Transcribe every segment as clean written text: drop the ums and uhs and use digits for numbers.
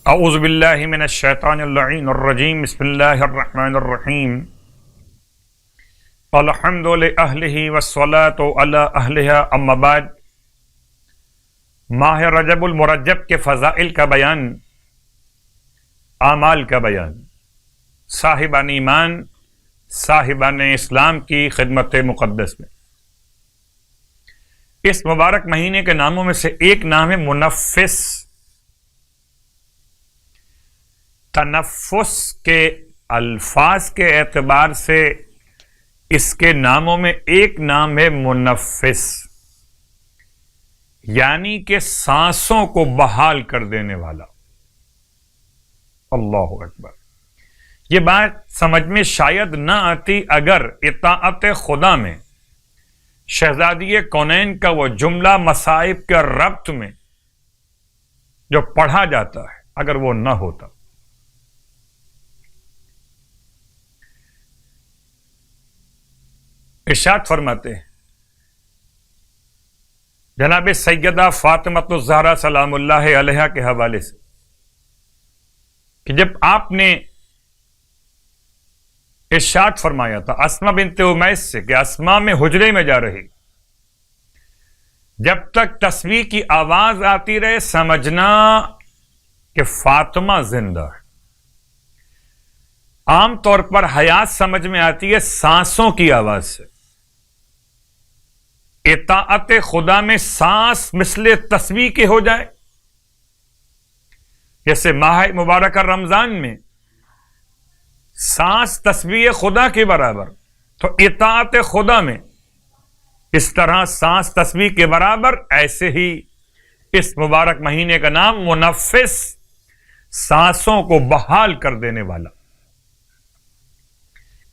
اعوذ باللہ من الشیطان اللعین الرجیم بسم اللہ الرحمن الرحیم الحمد لأہلہ والصلاة علی اہلہا اما بعد۔ ماہ رجب المرجب کے فضائل کا بیان، اعمال کا بیان، صاحبان ایمان، صاحبان اسلام کی خدمت مقدس میں اس مبارک مہینے کے ناموں میں سے ایک نام ہے منفس۔ تنفس کے الفاظ کے اعتبار سے اس کے ناموں میں ایک نام ہے منفس، یعنی کہ سانسوں کو بحال کر دینے والا۔ اللہ اکبر۔ یہ بات سمجھ میں شاید نہ آتی اگر اطاعت خدا میں شہزادی کونین کا وہ جملہ مصائب کے ربط میں جو پڑھا جاتا ہے اگر وہ نہ ہوتا۔ ارشاد فرماتے ہیں جناب سیدہ فاطمۃ الزہرا سلام اللہ علیہا کے حوالے سے کہ جب آپ نے ارشاد فرمایا تھا اسماء بنت امیس سے کہ اسماء میں حجرے میں جا رہی، جب تک تسبیح کی آواز آتی رہے سمجھنا کہ فاطمہ زندہ ہے۔ عام طور پر حیات سمجھ میں آتی ہے سانسوں کی آواز سے۔ اطاعت خدا میں سانس مثل تسبیح کے ہو جائے، جیسے ماہ مبارکہ رمضان میں سانس تسبیح خدا کے برابر، تو اطاعت خدا میں اس طرح سانس تسبیح کے برابر، ایسے ہی اس مبارک مہینے کا نام منفس، سانسوں کو بحال کر دینے والا۔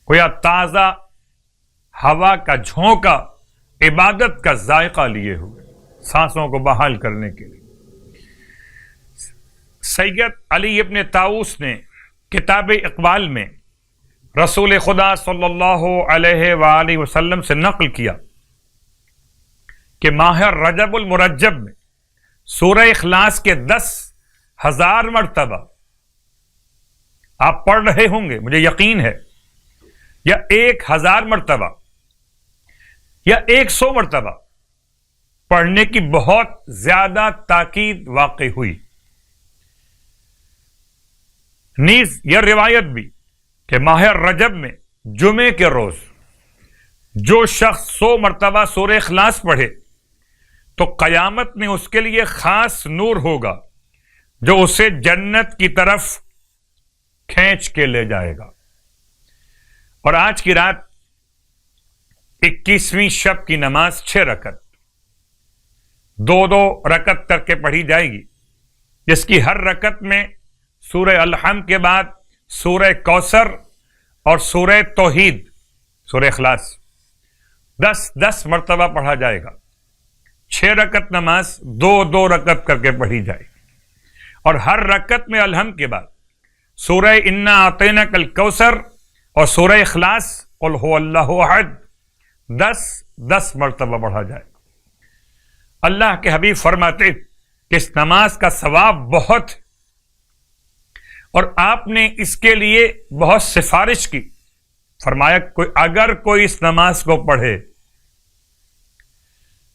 گویا تازہ ہوا کا جھونکا عبادت کا ذائقہ لیے ہوئے سانسوں کو بحال کرنے کے لیے۔ سید علی ابن طاؤس نے کتاب اقبال میں رسول خدا صلی اللہ علیہ وآلہ وسلم سے نقل کیا کہ ماہ رجب المرجب میں سورہ اخلاص کے 10,000 مرتبہ آپ پڑھ رہے ہوں گے، مجھے یقین ہے، یا 1,000 مرتبہ یا 100 مرتبہ پڑھنے کی بہت زیادہ تاکید واقع ہوئی۔ نیز یہ روایت بھی کہ ماہ رجب میں جمعے کے روز جو شخص 100 مرتبہ سورہ اخلاص پڑھے تو قیامت میں اس کے لیے خاص نور ہوگا جو اسے جنت کی طرف کھینچ کے لے جائے گا۔ اور آج کی رات 21ویں شب کی نماز 6 رکعت 2 رکعت کر کے پڑھی جائے گی، جس کی ہر رکعت میں سورہ الحمد کے بعد سورہ کوثر اور سورہ توحید، سورہ اخلاص 10 مرتبہ پڑھا جائے گا۔ 6 رکعت نماز 2 رکعت کر کے پڑھی جائے گی، اور ہر رکعت میں الحمد کے بعد سورہ انا اعطیناک الکوثر اور سورہ اخلاص قل هو اللہ احد 10 مرتبہ پڑھا جائے گا۔ اللہ کے حبیب فرماتے کہ اس نماز کا ثواب بہت ہے، اور آپ نے اس کے لیے بہت سفارش کی، فرمایا اگر کوئی اس نماز کو پڑھے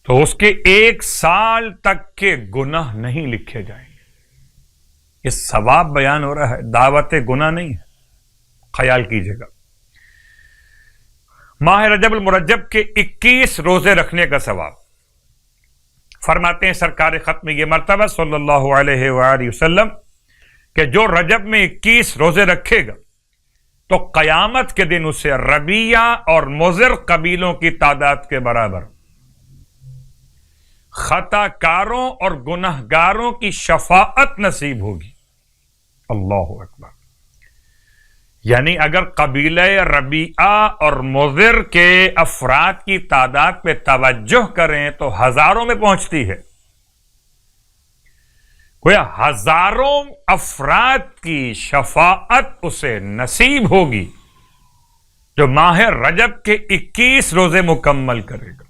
تو اس کے 1 سال تک کے گناہ نہیں لکھے جائیں گے۔ یہ ثواب بیان ہو رہا ہے، دعوت گناہ نہیں ہے، خیال کیجیے گا۔ ماہ رجب المرجب کے 21 روزے رکھنے کا ثواب، فرماتے ہیں سرکار ختم یہ مرتبہ صلی اللہ علیہ وآلہ وسلم کہ جو رجب میں 21 روزے رکھے گا تو قیامت کے دن اسے ربیہ اور مضر قبیلوں کی تعداد کے برابر خطا کاروں اور گناہ گاروں کی شفاعت نصیب ہوگی۔ اللہ اکبر۔ یعنی اگر قبیلہ ربیعہ اور مضر کے افراد کی تعداد پہ توجہ کریں تو ہزاروں میں پہنچتی ہے۔ گویا ہزاروں افراد کی شفاعت اسے نصیب ہوگی جو ماہ رجب کے 21 روزے مکمل کرے گا،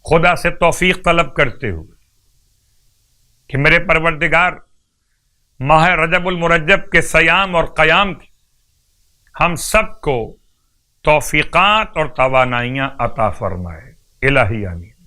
خدا سے توفیق طلب کرتے ہوئے کہ میرے پروردگار ماہ رجب المرجب کے صیام اور قیام کی ہم سب کو توفیقات اور توانائیاں عطا فرمائے، الہی آمین۔